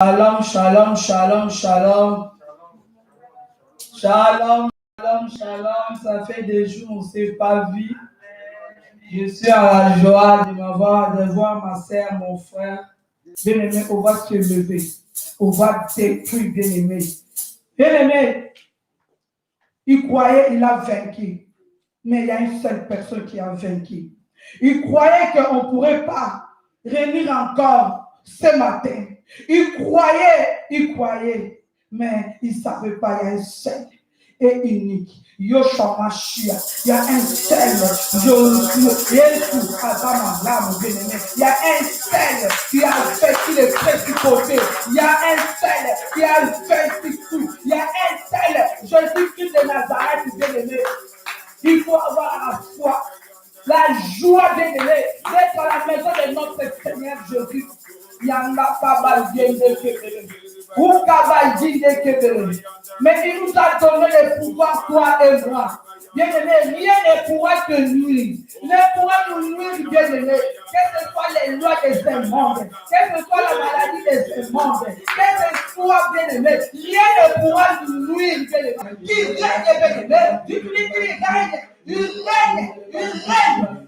Shalom, shalom, shalom, shalom. Shalom, shalom, shalom. Ça fait des jours on ne s'est pas vu. Je suis à la joie de voir ma soeur, mon frère. Bien-aimé, on va se lever. On va détruire, bien-aimé. Bien-aimé, il croyait qu'il a vaincu. Mais il y a une seule personne qui a vaincu. Il croyait qu'on ne pourrait pas réunir encore ce matin. Il croyait, mais il ne savait pas, il y a un seul et unique. Yoshua Mashiach, il y a un seul, il y a un seul qui a fait les principautés, il y a un seul qui a fait tout, il y a un seul, Jésus-Christ de Nazareth, bien-aimé. Il faut avoir la foi, la joie bien-aimé, d'être à la maison de notre Seigneur Jésus. Il n'y en a pas mal bien de mais il nous a donné le pouvoir, toi et moi. Bien-aimé, rien ne pourra te nuire. Ne pourra nous nuire, bien-aimé. Quelles que soient les lois de ce monde, quelle que soit la maladie de ce monde, quel que soit, bien-aimé, rien ne pourra nous nuire, bien-aimé. Qui règne, bien-aimé,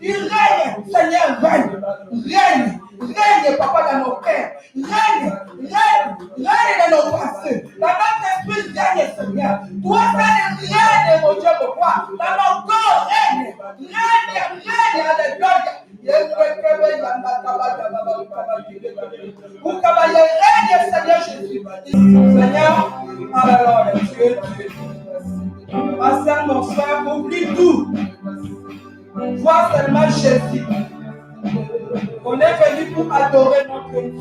il règne, Seigneur, règne, papa, dans nos cœurs, règne dans nos pensées, dans notre esprit, règne, Seigneur. Toi, règne, mon Dieu, pourquoi? Dans nos corps, règne, alléluia. Vous cavalier, règne, Seigneur Jésus. Seigneur, alors, Dieu. Ma soeur, mon frère, oublie tout. Vois seulement Jésus. On est venu pour adorer notre Dieu.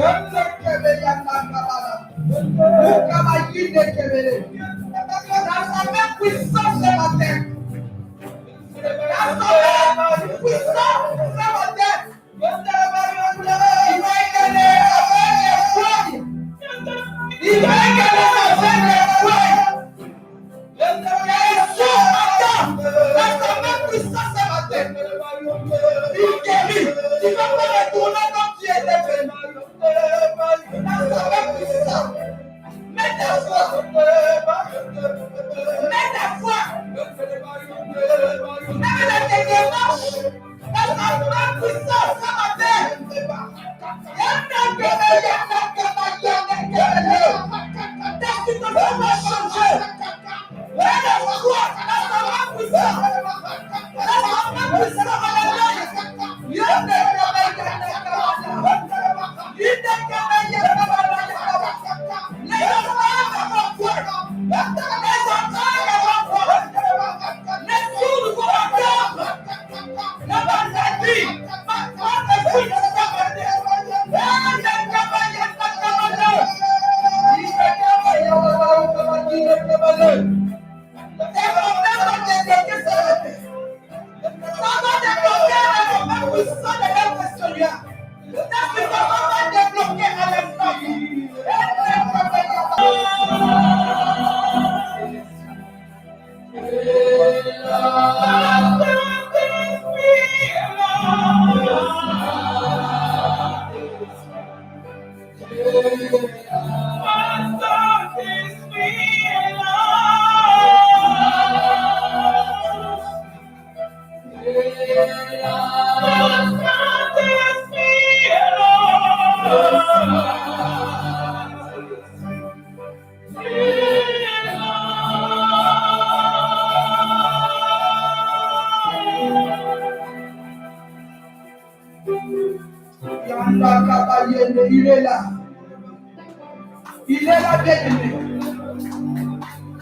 Dans sa main puissante ce matin. Dans sa main puissante ce matin. Il va égaler avec les fouilles. Dans sa main puissante ce matin. Il guérit. Il va pas retourner comme tu étais venu. Dans sa main puissante. Mets ta foi. Mets ta foi. Même la démarche. Dans sa main puissante ce matin. Ta situation va changer. Mets ta foi. Dans sa main puissante. Dans sa main puissante. Il est là. Il est là, bien-aimé.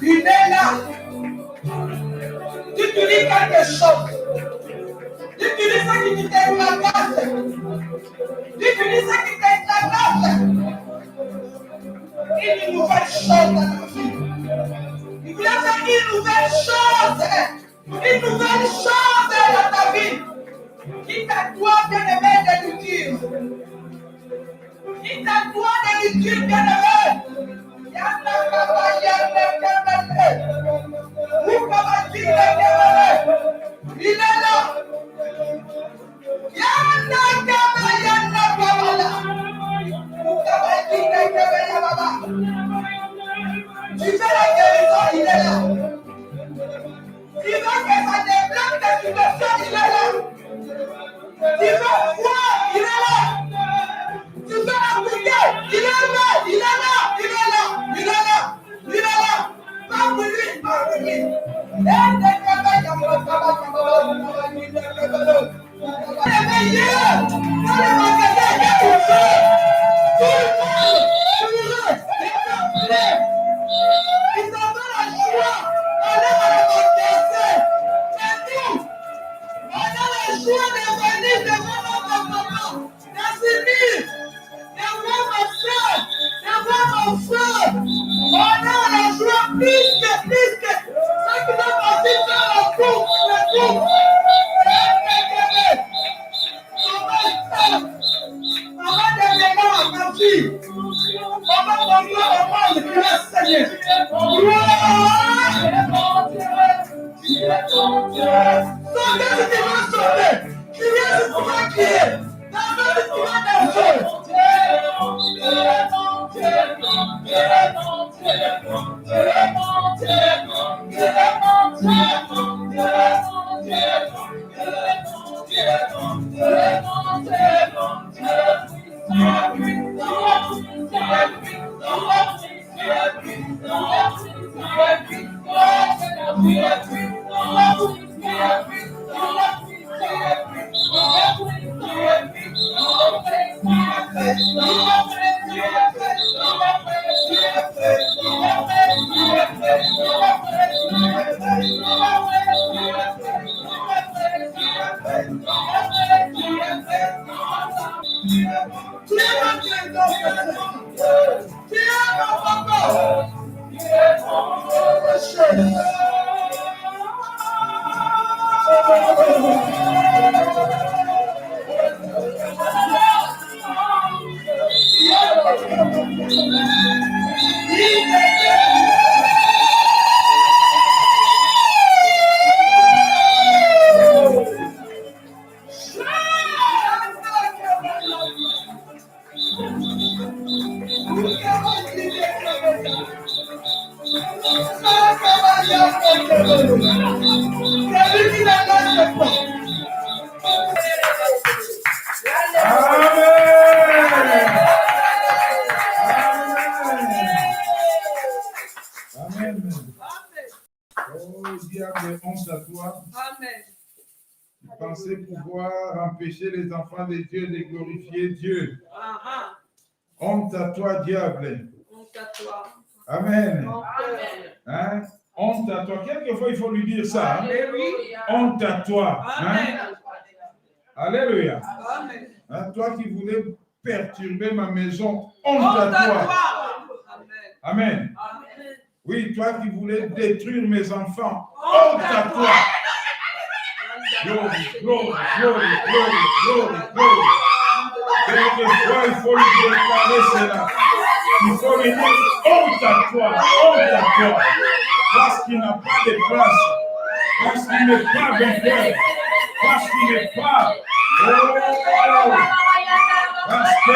Il est là. Tu te dis quelque chose. Tu te dis ça qui t'intéresse. Tu te dis ça qui t'intéresse. Une nouvelle chose dans la vie. Il voulait faire une nouvelle chose. Une nouvelle chose dans ta vie. Qui t'a toi, bien-aimé, de nous dire. Il t'a droit de lui dire bien-aimé. Il est là. Tu fais la guérison, il est là. Il veut que ça débloque tes situations, il est là. Tu veux voir, il est là. Tu veux appliquer, il est là, il est là, il est là, il est là, il est là. Pas pour lui, pas pour lui. Honte à toi. Amen. Vous pensez pouvoir empêcher les enfants de Dieu de glorifier Dieu. Honte à toi, diable. Honte à toi. Amen. Hein? Honte à toi. Quelquefois, il faut lui dire ça. Hein? Honte à toi. Hein? Alléluia. Amen. Hein? Toi qui voulais perturber ma maison, honte à toi. Amen. Amen. Oui, toi qui voulais détruire mes enfants, honte à toi. Glory, glory, glory, glory, glory, glory. Quelquefois, il faut lui déclarer cela. Il faut lui dire honte à toi, parce qu'il n'a pas de place, parce qu'il n'est pas vainqueur, parce qu'il n'est pas. Parce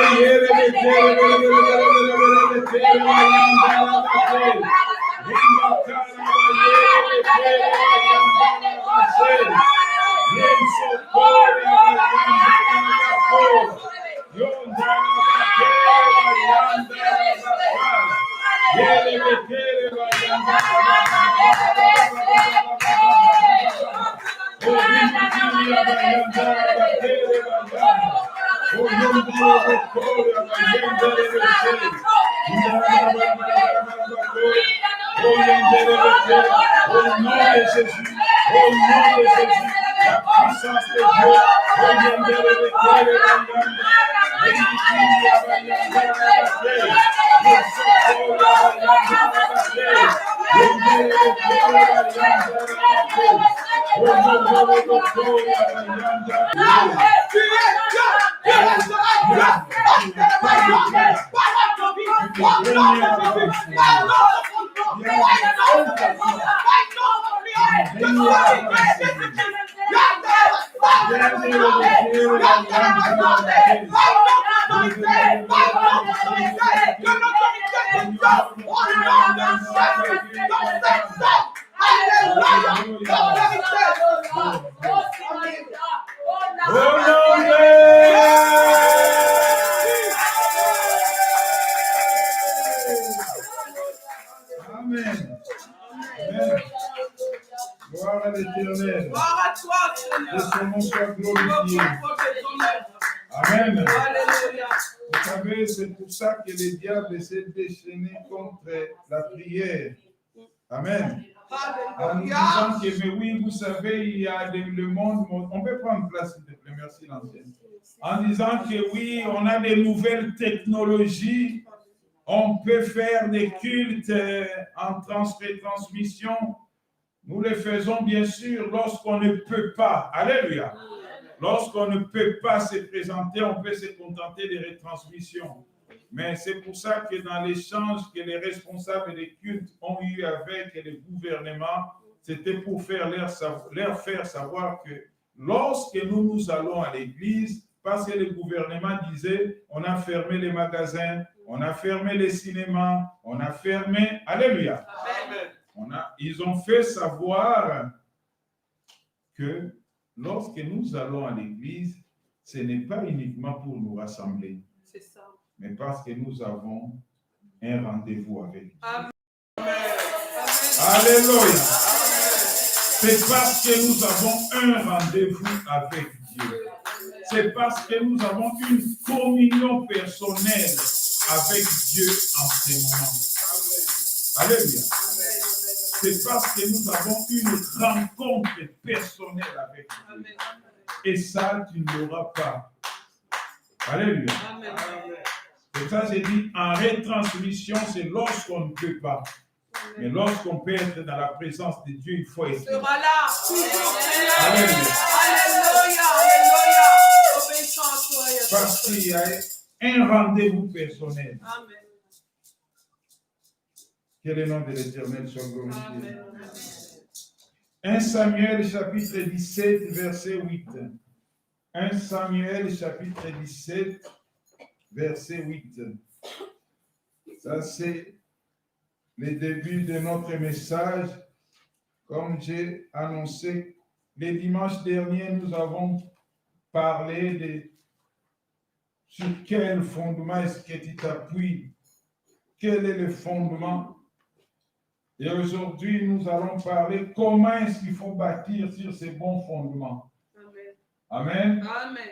Gloire à l'Éternel. Gloire à toi, Seigneur. Que son nom soit glorifié. Amen. Alléluia. Vous savez, c'est pour ça que le diable essaie de déchaîner contre la prière. Amen. En nous disant que, mais oui, vous savez, il y a le monde. On peut prendre place, s'il te plaît. Merci, l'ancienne. En disant que oui, on a des nouvelles technologies. On peut faire des cultes en retransmission. Nous le faisons bien sûr lorsqu'on ne peut pas. Alléluia. Lorsqu'on ne peut pas se présenter, on peut se contenter des retransmissions. Mais c'est pour ça que dans l'échange que les responsables des cultes ont eu avec le gouvernement, c'était pour leur faire savoir que lorsque nous allons à l'église, parce que le gouvernement disait, on a fermé les magasins, on a fermé les cinémas, on a fermé... Alléluia. Amen. Ils ont fait savoir que lorsque nous allons à l'église, ce n'est pas uniquement pour nous rassembler, mais parce que nous avons un rendez-vous avec Dieu. Amen. Alléluia. C'est parce que nous avons un rendez-vous avec Dieu. C'est parce que nous avons une communion personnelle avec Dieu en ce moment. Alléluia. C'est parce que nous avons une rencontre personnelle avec Dieu. Et ça, tu ne l'auras pas. Alléluia. C'est ça, j'ai dit, en retransmission, c'est lorsqu'on ne peut pas. Mais lorsqu'on peut être dans la présence de Dieu, il faut être là. Alléluia. Alléluia. Parce qu'il y a un rendez-vous personnel. Amen. Que le nom de l'Éternel soit glorifié. Amen. 1 Samuel chapitre 17, verset 8. 1 Samuel chapitre 17, verset 8. Ça, c'est le début de notre message. Comme j'ai annoncé, le dimanche dernier, nous avons parlé de sur quel fondement est-ce que tu t'appuies. Quel est le fondement? Et aujourd'hui, nous allons parler comment est-ce qu'il faut bâtir sur ces bons fondements. Amen. Amen. Amen.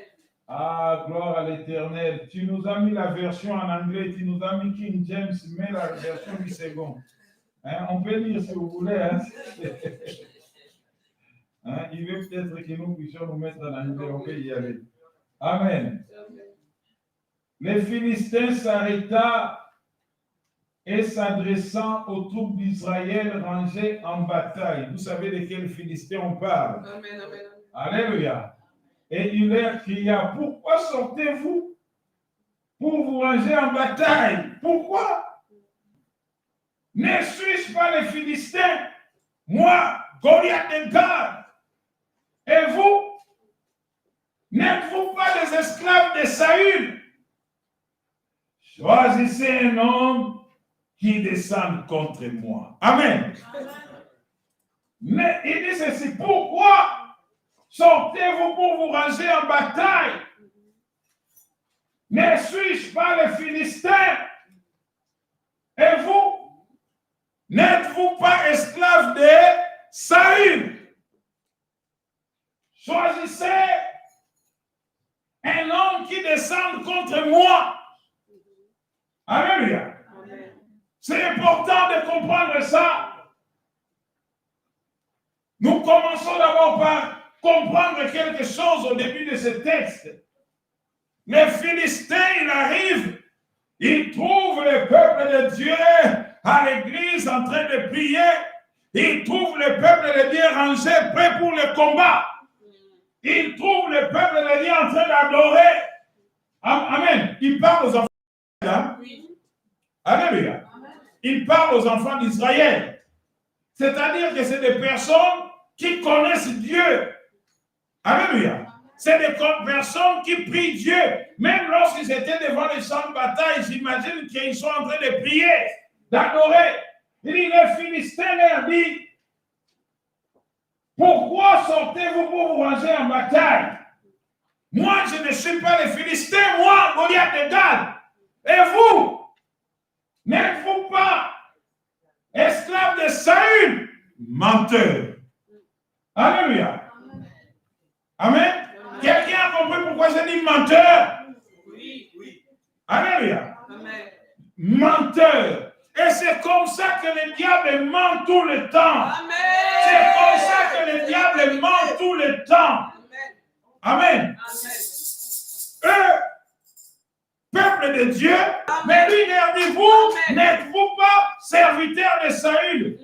Ah, gloire à l'Éternel. Tu nous as mis la version en anglais, tu nous as mis King James, mais la version du second. Hein, on peut lire si vous voulez. Hein. Hein, il veut peut-être que nous puissions nous mettre en anglais, on peut y aller. Amen. Les Philistins s'arrêta et s'adressant aux troupes d'Israël rangées en bataille. Vous savez de quels Philistins on parle. Amen. Amen. Alléluia. Et il leur cria, pourquoi sortez-vous pour vous ranger en bataille? Pourquoi? Ne suis-je pas les Philistins? Moi, Goliath de Gath. Et vous? N'êtes-vous pas des esclaves de Saül? Choisissez un homme qui descende contre moi. Amen. Mais il dit ceci, pourquoi sortez-vous pour vous ranger en bataille? Ne suis-je pas les Philistins? Et vous? N'êtes-vous pas esclaves de Saül? Choisissez un homme qui descende contre moi. Alléluia. C'est important de comprendre ça. Nous commençons d'abord par comprendre quelque chose au début de ce texte. Les Philistins, ils arrivent, ils trouvent le peuple de Dieu à l'église en train de prier. Ils trouvent le peuple de Dieu rangé, prêt pour le combat. Ils trouvent le peuple de Dieu en train d'adorer. Amen. Ils parlent aux enfants. Hein? Alléluia. Il parle aux enfants d'Israël. C'est-à-dire que c'est des personnes qui connaissent Dieu. Alléluia. C'est des personnes qui prient Dieu. Même lorsqu'ils étaient devant les champs de bataille, j'imagine qu'ils sont en train de prier, d'adorer. Il dit, les Philistins leur dit, pourquoi sortez-vous pour vous ranger en bataille? Moi, je ne suis pas les Philistins, moi, Goliath de Gath. Et vous? N'êtes-vous pas esclaves de Saül? Menteur. Alléluia. Amen. Quelqu'un a compris pourquoi je dis menteur? Oui, oui. Alléluia. Amen. Menteur. Et c'est comme ça que le diable ment tout le temps. Amen. C'est comme ça que le diable ment tout le temps. Amen. Amen. Amen. Eux, peuple de Dieu, Amen. mais lui leur dit, vous n'êtes-vous pas serviteurs de Saül?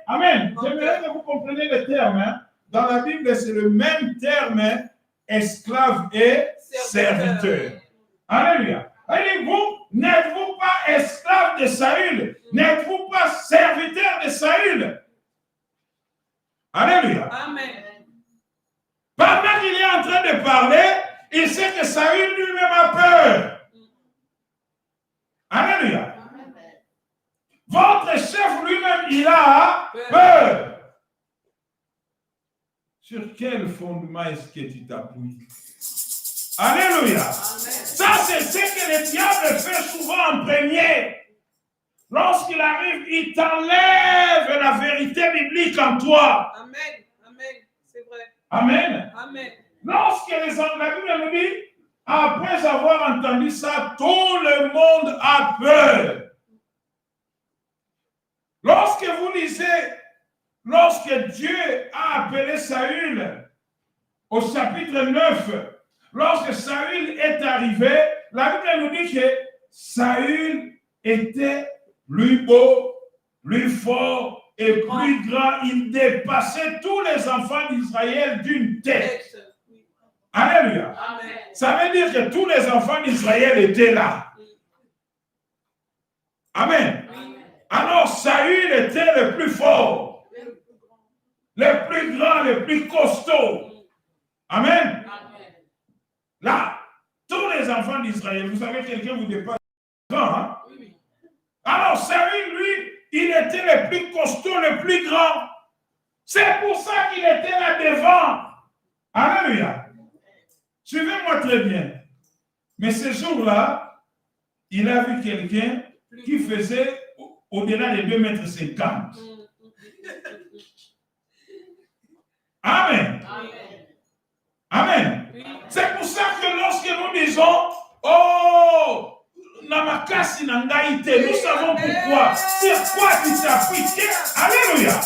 Amen. J'aimerais que vous compreniez le terme. Hein. Dans la Bible, c'est le même terme, hein, esclave et serviteur. Alléluia. Et vous, n'êtes-vous pas esclave de Saül? N'êtes-vous pas serviteur de Saül? Alléluia. Amen. Pendant qu'il est en train de parler, il sait que Saül lui-même a peur. Alléluia. Votre chef lui-même, il a peur. Sur quel fondement est-ce que tu t'appuies? Alléluia. Ça, c'est ce que le diable fait souvent en premier. Lorsqu'il arrive, il t'enlève la vérité biblique en toi. Amen. Amen. C'est vrai. Amen. Amen. Lorsque la Bible nous dit, après avoir entendu ça, tout le monde a peur. Lorsque vous lisez, lorsque Dieu a appelé Saül au chapitre 9, lorsque Saül est arrivé, la Bible nous dit que Saül était plus beau, plus fort et plus grand. Il dépassait tous les enfants d'Israël d'une tête. Alléluia. Amen. Ça veut dire que tous les enfants d'Israël étaient là. Amen. Alors Saül était le plus fort, le plus grand, le plus costaud. Amen. Là, tous les enfants d'Israël, vous savez, quelqu'un vous dépasse grand, hein? Alors Saül, lui, il était le plus costaud, le plus grand. C'est pour ça qu'il était là devant. Alléluia. Suivez-moi très bien. Mais ce jour-là, il a vu quelqu'un qui faisait au-delà de 2,50 m. Amen. Amen. C'est pour ça que lorsque nous disons, oh, Namakasi Nangaïte, nous savons pourquoi. C'est quoi qui s'applique. Alléluia.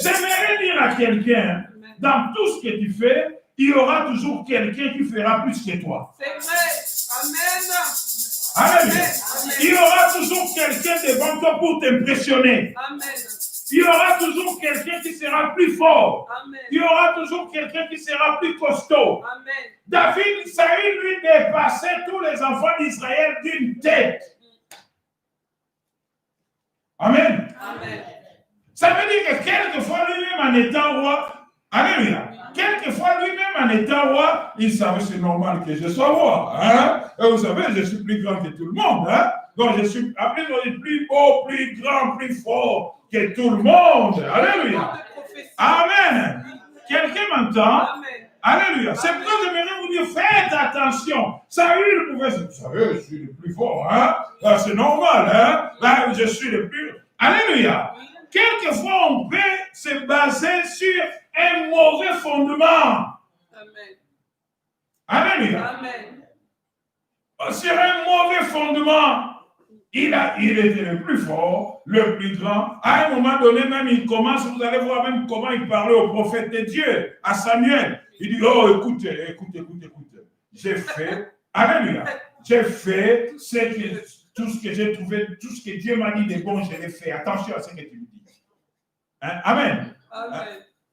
J'aimerais dire à quelqu'un, dans tout ce que tu fais, il y aura toujours quelqu'un qui fera plus que toi. C'est vrai. Amen. Alléluia. Il y aura toujours quelqu'un devant toi pour t'impressionner. Amen. Il y aura toujours quelqu'un qui sera plus fort. Amen. Il y aura toujours quelqu'un qui sera plus costaud. Amen. David, Saül, lui, dépassait tous les enfants d'Israël d'une tête. Amen. Amen. Ça veut dire que quelquefois, lui-même en étant roi, alléluia, quelquefois, lui-même en étant roi, il savait c'est normal que je sois roi. Hein? Et vous savez, je suis plus grand que tout le monde. Hein? Donc, je suis appelé plus beau, plus grand, plus fort que tout le monde. Alléluia. Amen. Quelqu'un m'entend? Alléluia. C'est pourquoi j'aimerais vous dire, faites attention. Saül pouvait se dire, vous savez, je suis le plus fort. Hein? C'est normal. Hein? Là, je suis le plus... Alléluia. Quelquefois, on peut se baser sur un mauvais fondement. Amen. Alléluia. Amen. Sur un mauvais fondement. Il était le plus fort, le plus grand. À un moment donné, même, il commence, vous allez voir même comment il parlait au prophète de Dieu, à Samuel. Il dit, oh, écoute. J'ai fait, alléluia, j'ai fait tout ce que j'ai trouvé, tout ce que Dieu m'a dit de bon, je l'ai fait. Attention à ce que tu me dis. Hein? Amen. Amen.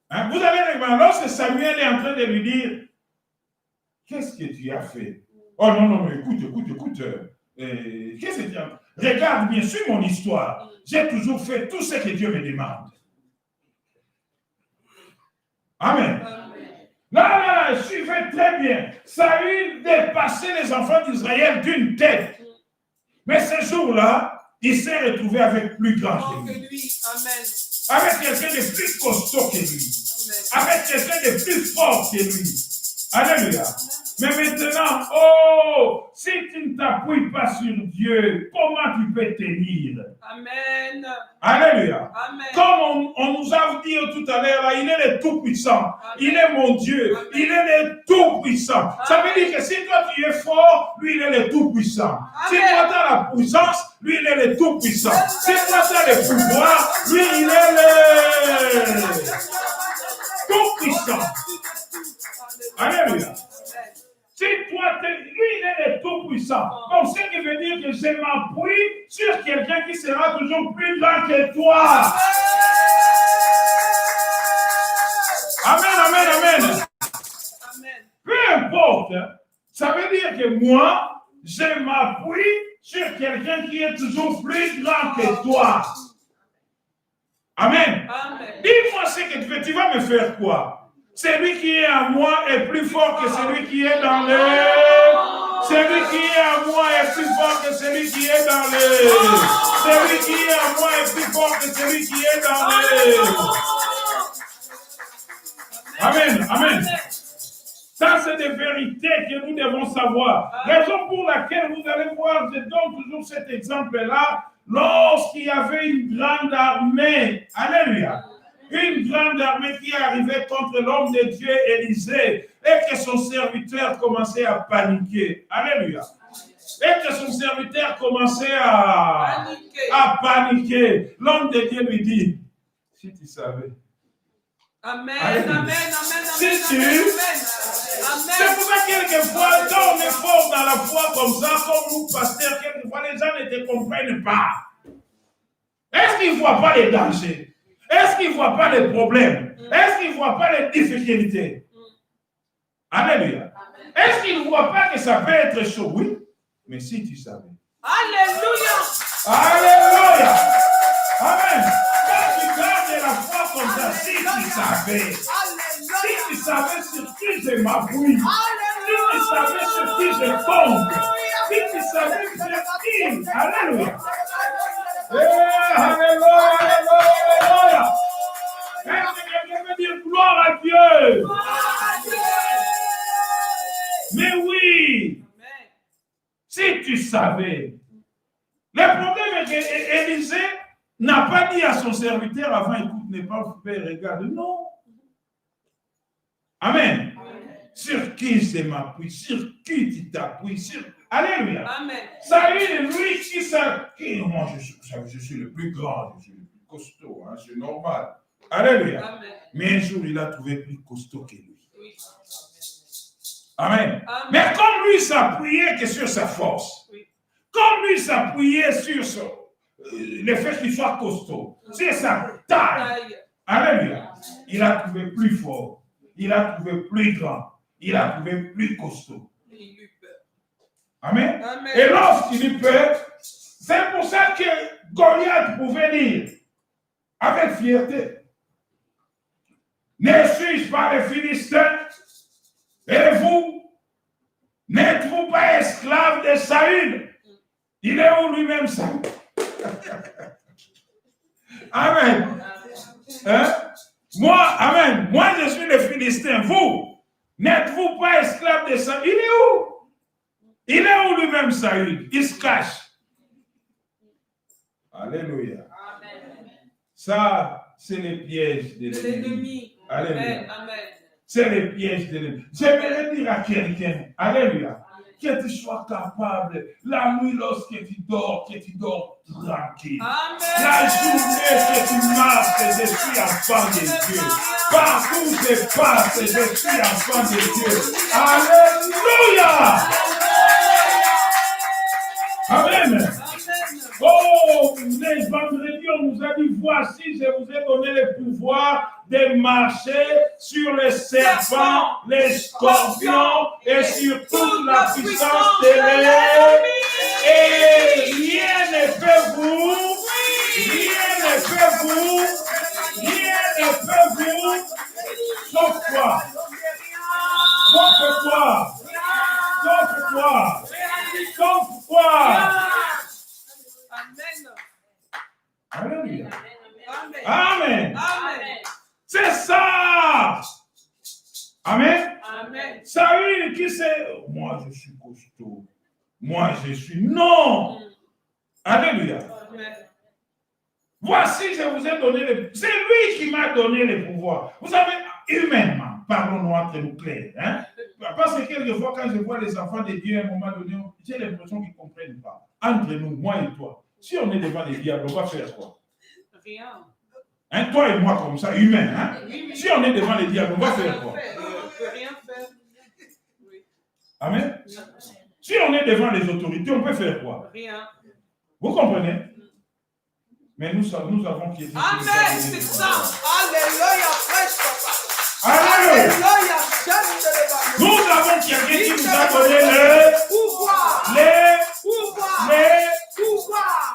Hein? Vous allez remarquer, lorsque Samuel est en train de lui dire, qu'est-ce que tu as fait? Oh non, mais écoute. Qu'est-ce que tu as fait? Regarde bien sûr mon histoire. J'ai toujours fait tout ce que Dieu me demande. Amen. Là, suivez très bien. Saül dépassait les enfants d'Israël d'une tête. Mais ce jour-là, il s'est retrouvé avec plus grand que lui. Amen. Avec quelqu'un de plus costaud que lui. Avec quelqu'un de plus fort que lui. Alléluia. Mais maintenant, oh, si tu ne t'appuies pas sur Dieu, comment tu peux tenir? Amen. Alléluia. Amen. Comme on nous a dit tout à l'heure, il est le Tout-Puissant. Il est mon Dieu. Amen. Il est le Tout-Puissant. Ça veut dire que si toi tu es fort, lui il est le Tout-Puissant. Si toi tu as la puissance, lui il est le Tout-Puissant. Si toi tu as le pouvoir, lui il est le Tout-Puissant. Alléluia. Si toi, lui, il est le Tout-Puissant. Donc, ce qui veut dire que je m'appuie sur quelqu'un qui sera toujours plus grand que toi. Amen. Peu importe, ça veut dire que moi, je m'appuie sur quelqu'un qui est toujours plus grand que toi. Amen. Dis-moi ce que tu veux. Tu vas me faire quoi? Celui qui est en moi est plus fort que celui qui est dans l'air. Celui qui est en moi est plus fort que celui qui est dans l'air. Celui qui est en moi est plus fort que celui qui est dans l'air. Amen. Ça, c'est des vérités que nous devons savoir. Raison pour laquelle vous allez voir, je donne toujours cet exemple-là, lorsqu'il y avait une grande armée. Alléluia. Une grande armée qui arrivait contre l'homme de Dieu, Élisée, et que son serviteur commençait à paniquer. Alléluia. Et que son serviteur commençait à paniquer. L'homme de Dieu lui dit, si tu savais. Amen. Si tu... C'est pour ça que quelquefois, quand on est fort dans la foi comme ça, comme nous, pasteurs, quelquefois les gens ne te comprennent pas. Est-ce qu'ils ne voient pas les dangers? Est-ce qu'ils ne voient pas les problèmes? Est-ce qu'ils ne voient pas les difficultés? Alléluia. Est-ce qu'il ne voit pas que ça peut être chaud? Oui. Mais si tu savais. Alléluia. Alléluia. Amen. Quand tu gardes la foi comme ça, si tu savais. Si tu savais sur qui je m'appuie. Si tu savais sur qui je compte. Si tu savais sur qui. Alléluia. Alléluia. Alléluia. Est-ce que quelqu'un veut dire gloire à Dieu? Mais oui. Si tu savais. Le problème est qu'Élisée n'a pas dit à son serviteur avant, écoute, n'est pas fait, regarde. Non. Amen. Sur qui je m'appuie? Sur qui tu t'appuies? Sur... Alléluia. Amen. Salut, lui qui s'appuie. Moi, je suis le plus grand, je suis le plus costaud, hein, c'est normal. Alléluia. Amen. Mais un jour, il a trouvé plus costaud que lui. Oui. Amen. Amen. Mais comme lui s'appuyait que sur sa force, Oui. comme lui s'appuyait sur le fait qu'il soit costaud, sur sa taille, alléluia, il a trouvé plus fort, il a trouvé plus grand, il a trouvé plus costaud. Il eut peur. Amen. Amen. Et lorsqu'il eut peur, c'est pour ça que Goliath pouvait dire avec fierté, ne suis-je pas les Philistins? Et vous, n'êtes-vous pas esclaves de Saül? Il est où lui-même, Saül? Amen. Hein? Moi, amen. Moi, je suis le Philistin. Vous, n'êtes-vous pas esclaves de Saül? Il est où? Il est où lui-même, Saül? Il se cache. Alléluia. Amen. Ça, c'est les pièges de De l'ennemi. l'ennemi. Alléluia. Amen. C'est les pièges de l'ennemi. J'aimerais dire à quelqu'un, alléluia, que tu sois capable, la nuit lorsque tu dors tranquille. Amen. La journée que tu marches, je suis enfant de Dieu. Partout où je passe, je suis enfant de Dieu. Alléluia. Amen. Oh, les vendredis, on nous a dit, voici, je vous ai donné le pouvoir de marcher sur les serpents, les scorpions et sur toute la puissance de l'ennemi. Et rien ne peut vous, sauf quoi? Alléluia. Amen. Amen. C'est ça. Amen. Amen. Saül qui sait, moi je suis costaud. Moi je suis. Non. Alléluia. Amen. Voici, je vous ai donné le. C'est lui qui m'a donné le pouvoir. Vous savez, humainement, parlons-nous entre nous clairs. Hein? Parce que quelquefois, quand je vois les enfants de Dieu, à un moment donné, j'ai l'impression qu'ils ne comprennent pas. Entre nous, moi et toi, si on est devant les diables, on va faire quoi? Rien. Hein, toi et moi, comme ça, humain. Hein? Oui. Si on est devant les diables, on va faire quoi? On ne peut rien faire. Oui. Amen. Si on est devant les autorités, on peut faire quoi? Rien. Vous comprenez? Mais nous avons qui est. Amen. C'est ça. Alléluia. Prêche, papa. Alléluia. Alléluia. J'aime Nous avons quelqu'un qui nous a donné le pouvoir.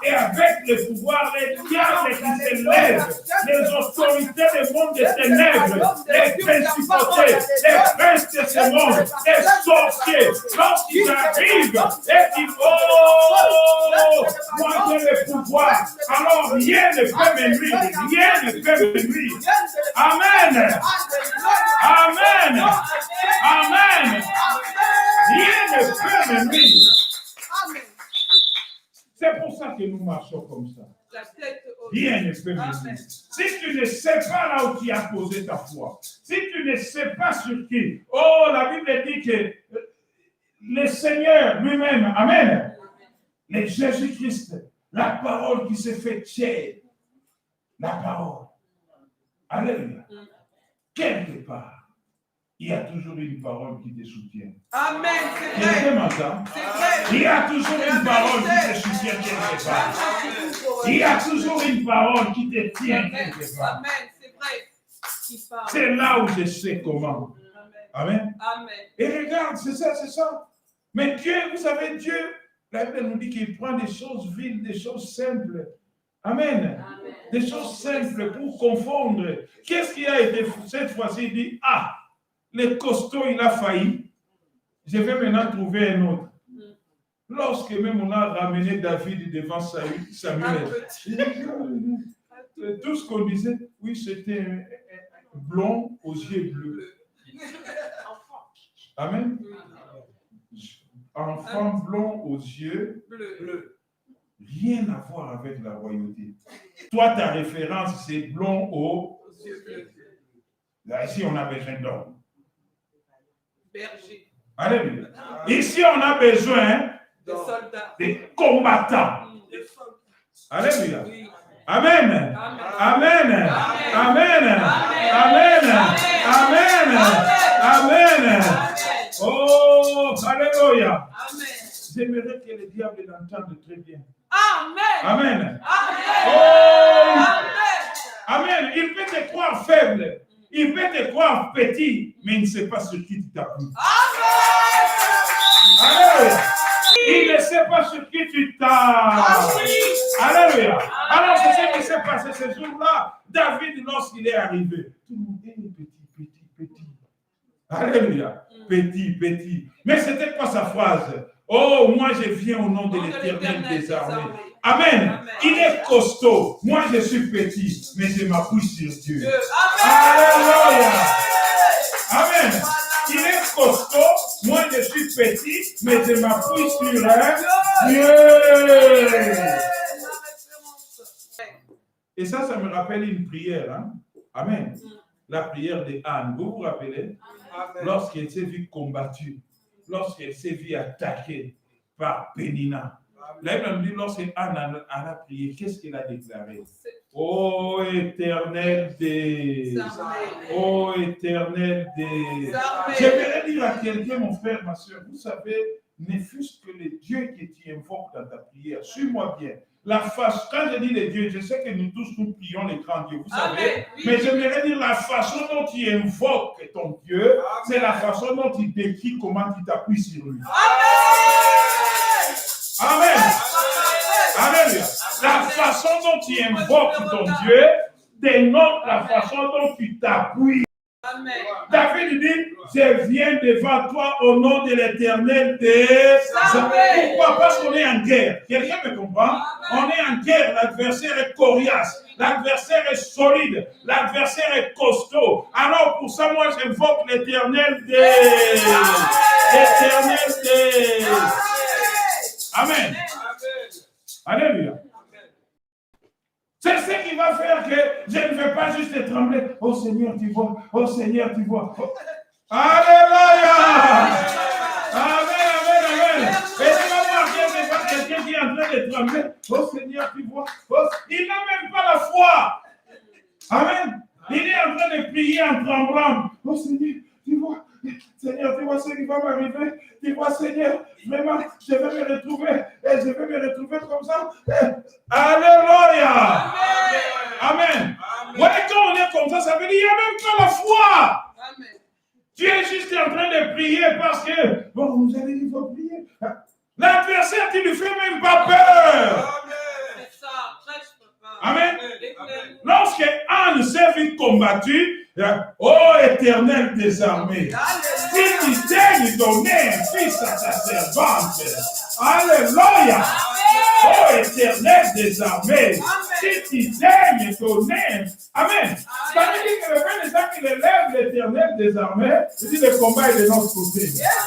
Et avec le pouvoir, les diables qui s'élèvent, les autorités du monde des ténèbres, les principautés, les princes de ce monde, les sorciers, lorsqu'ils arrivent et qu'ils oh, moi j'ai le pouvoir, alors rien ne peut me nuire, rien ne peut me nuire. Amen. Amen. Amen. Rien ne peut me nuire. C'est pour ça que nous marchons comme ça. Rien ne peut me nuire. Si tu ne sais pas là où tu as posé ta foi, si tu ne sais pas sur qui, oh, la Bible dit que le Seigneur lui-même, amen, le Jésus-Christ, la parole qui s'est fait chair, la parole, alléluia, quelque part, il y a toujours une parole qui te soutient. Amen, c'est Quelqu'un vrai. m'entend? C'est vrai. Il y a toujours une parole qui te soutient quelque part. Il y a toujours une parole qui te tient quelque part. Amen, c'est vrai. Qui parle. C'est là où je sais comment. Amen. Amen. Amen. Et regarde, c'est ça, c'est ça. Mais Dieu, vous savez, Dieu, la Bible nous dit qu'il prend des choses viles, des choses simples. Amen. Amen. Des choses simples pour confondre. Qu'est-ce qui a été cette fois-ci? Il dit, ah, le costaud, il a failli. Je vais maintenant trouver un autre. Lorsque même on a ramené David devant Samuel, tout ce qu'on disait, oui, c'était un blond aux yeux bleus. Amen. Enfant blond aux yeux bleus. Rien à voir avec la royauté. Toi, ta référence, c'est blond aux yeux bleus. Là, ici, on a besoin d'hommes. Berger. Alléluia. Ici, on a besoin des soldats. Des combattants. Alléluia. Amen. Amen. Amen. Amen. Amen. Oh, alléluia. J'aimerais que le diable l'entende très bien. Amen. Oh. Amen. Il peut te croire faible. Il peut te croire petit, mais il ne sait pas sur qui tu t'appuies. Alléluia. Il ne sait pas sur qui tu t'appuies. Alléluia. Alors, c'est ce qui s'est passé ce jour-là. David, lorsqu'il est arrivé, tout le monde est petit. Alléluia. Petit. Mais c'était quoi sa phrase? Oh, moi je viens au nom de l'Éternel des armées. Amen. Il est costaud. Moi je suis petit, mais je m'appuie sur Dieu. Alléluia. Amen. Il est costaud. Moi je suis petit, mais je m'appuie sur Dieu. Et ça me rappelle une prière. Hein? Amen. La prière de Anne. Vous vous rappelez? Lorsqu'elle s'est vue combattue, lorsqu'elle s'est vue attaquée par Pénina. La Bible nous dit, lorsque Anne a prié, qu'est-ce qu'elle a déclaré? Ô Éternel des armées. Ô Éternel des armées. J'aimerais dire à quelqu'un, mon frère, ma soeur, vous savez, ne fût-ce que le Dieu que tu invoques dans ta prière, suis-moi bien. La façon, quand je dis les dieux, je sais que nous tous nous prions les grands dieux, vous savez, mais j'aimerais dire la façon dont tu invoques ton Dieu, c'est la façon dont tu décris comment tu t'appuies sur lui. Amen. Amen. La façon dont tu invoques ton Dieu dénote la façon dont tu t'appuies. Amen. David dit, je viens devant toi au nom de l'Éternel des armées. Pourquoi? Parce qu'on est en guerre. Quelqu'un me comprend? On est en guerre. L'adversaire est coriace. L'adversaire est solide. L'adversaire est costaud. Alors pour ça, moi, j'invoque l'Éternel des... L'Éternel des... Amen. Alléluia. C'est ce qui va faire que je ne vais pas juste trembler. Oh Seigneur, tu vois. Oh Seigneur, tu vois. Oh. Alléluia. Amen. Et tu vas voir quelqu'un qui est en train de trembler. Oh Seigneur, tu vois. Oh. Il n'a même pas la foi. Amen. Il est en train de prier en tremblant. Oh Seigneur, tu vois. Seigneur, tu vois ce qui va m'arriver. Tu vois, Seigneur, vraiment, je vais me retrouver. Et je vais me retrouver comme ça. Alléluia. Amen. Voilà, quand on est comme ça veut dire qu'il n'y a même pas la foi. Amen. Tu es juste en train de prier parce que, bon, vous allez dire, il faut prier. L'adversaire, tu ne lui fais même pas peur. Amen. Lorsque Anne s'est vue combattue, ô Éternel des armées, si tu daignes donner un fils à ta servante, alléluia, ô Éternel des armées, si tu daignes donner, amen. Ça veut dire que le fait des gens qui élèvent l'Éternel des armées, il dit le combat est de notre côté.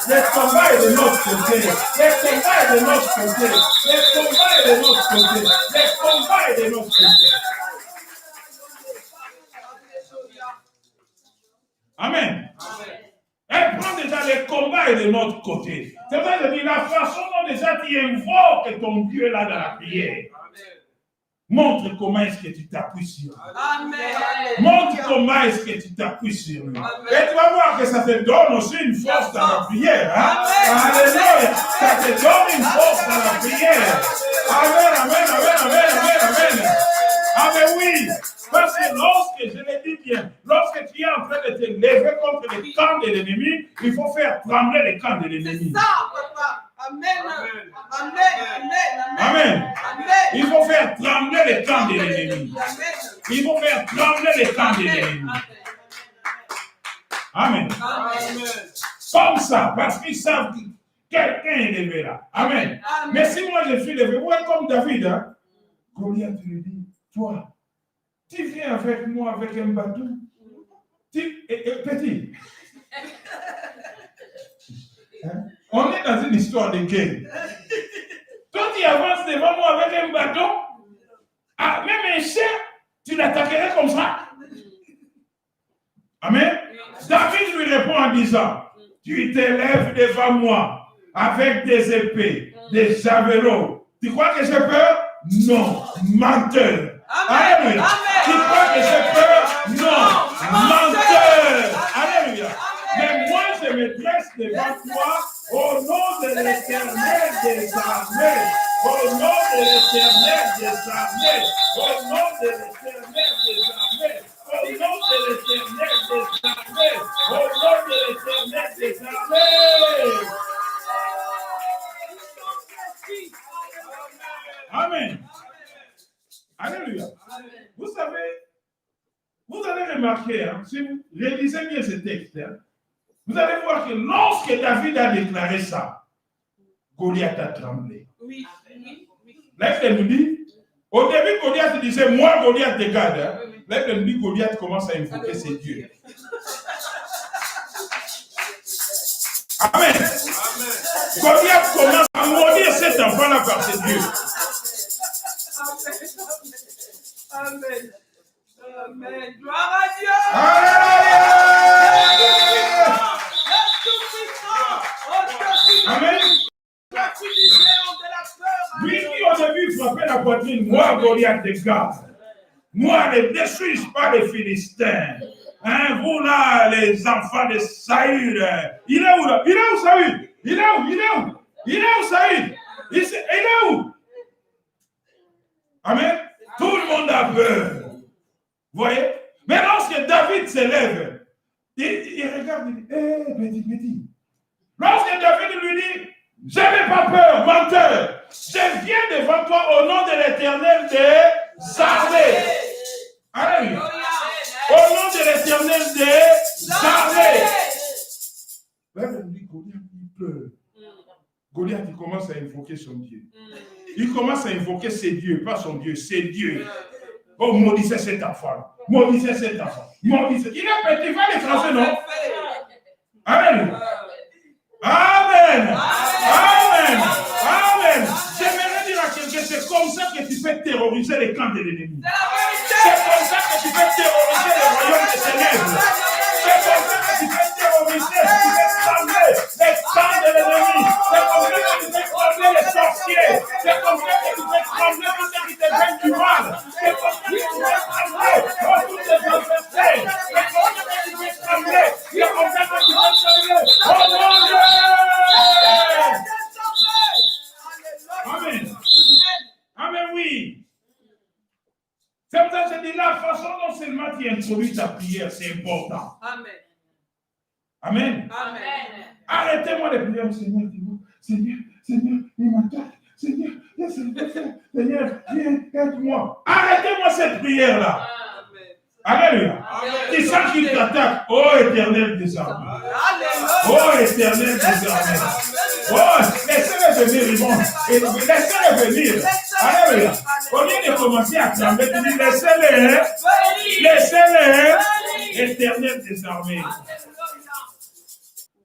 Le combat est de notre côté. Le combat est de notre côté. Le combat est de notre côté. Le combat est de notre côté. Amen. Elle prend déjà le combat est de notre côté. C'est vrai que la façon dont déjà tu invoques ton Dieu là dans la prière. Montre comment est-ce que tu t'appuies sur lui. Amen. Montre comment est-ce que tu t'appuies sur lui. Et tu vas voir que ça te donne aussi une force dans la prière. Hein? Alléluia. Ça te donne une force dans la prière. Amen. Amen, oui. Parce que lorsque, je le dis bien, lorsque tu es en train train de te lever contre les camps de l'ennemi, il faut faire trembler les camps de l'ennemi. C'est ça, papa. Amen. Amen. Amen. Il faut faire trembler les camps de l'ennemi. Il faut faire trembler les camps de l'ennemi. Amen. Comme ça, parce qu'ils savent que quelqu'un est levé là. Amen. Mais si moi je suis levé, moi comme David, hein, Goliath lui dit, toi, tu viens avec moi avec un bateau. Petit. Hein? On est dans une histoire de guerre. Toi, tu avances devant moi avec un bateau. Ah, même un chien, tu l'attaquerais comme ça. Amen. David lui répond en disant, tu t'élèves devant moi avec des épées, des javelots. Tu crois que j'ai peur? Non, menteur. Alléluia. Tu crois que j'ai peur? Non, menteur. Alléluia. Mais moi, je me dresse devant toi au nom de l'Éternel des armées. Au nom de l'Éternel des armées. Au nom de l'Éternel des armées. Au nom de l'Éternel des armées. Au nom de l'Éternel des armées. Amen. Alléluia. Vous savez, vous allez remarquer, hein, si vous réalisez bien ce texte, hein, vous allez voir que lorsque David a déclaré ça, Goliath a tremblé. Oui. Là, il nous dit, au début, Goliath disait, moi, Goliath, te garde. Hein. Là, il nous dit, Goliath commence à invoquer ses dieux. Amen. Goliath commence à maudire cet enfant-là par ses dieux. Amen. Amen. Gloire à Dieu. Amen. Lui qui au début frappait la poitrine, moi, Goliath te garde. Moi, ne détruis pas les Philistins. Hein, vous là, les enfants de Saül. Il est où là? Il est où Saül? Il est où? Il est où? Il est où Saül? Il est où? Amen. Tout le monde a peur. Vous voyez? Mais lorsque David s'élève, il regarde, il dit, petit. Lorsque David lui dit, je n'ai pas peur, menteur. Je viens devant toi au nom de l'Éternel des armées. Alléluia. Au nom de l'Éternel des armées. Là, il dit, Goliath, il pleure. Goliath, il commence à invoquer son Dieu. Il commence à invoquer ses dieux, pas son Dieu, ses dieux. Oh, maudissez cet enfant. Maudissez cet enfant. Maudissez. Il est petit, il va l'écraser, non? Amen. Amen. Amen. Amen. J'aimerais dire à quelqu'un, c'est comme ça que tu peux terroriser les camps de l'ennemi. C'est comme ça que tu peux terroriser le royaume des ténèbres. C'est comme ça que tu peux terroriser, tu peux trembler les camps de l'ennemi. C'est comme ça que tu peux trembler les sorciers. C'est comme ça que tu peux trembler tout ce qui te vient du mal. C'est comme ça que tu peux trembler dans toutes les adversaires. C'est comme ça que tu peux trembler. C'est comme ça que tu peux trembler. Oh mon Dieu! Amen. Amen, oui. C'est pour ça que je dis la façon dont seulement tu introduis ta prière, c'est important. Amen. Amen. Amen. Arrêtez-moi de prier au Seigneur. Seigneur, il m'attaque. Seigneur, Seigneur, viens, aide-moi. Arrêtez-moi cette prière-là. Alléluia. Tu sens qu'il t'attaque. Oh éternel des armées. Oh éternel des armées. Oh, laissez-les venir, ils vont. Laissez-les venir. Alléluia. Au lieu de commencer à trembler, tu dis laissez-les. Laissez-les. Éternel des armées.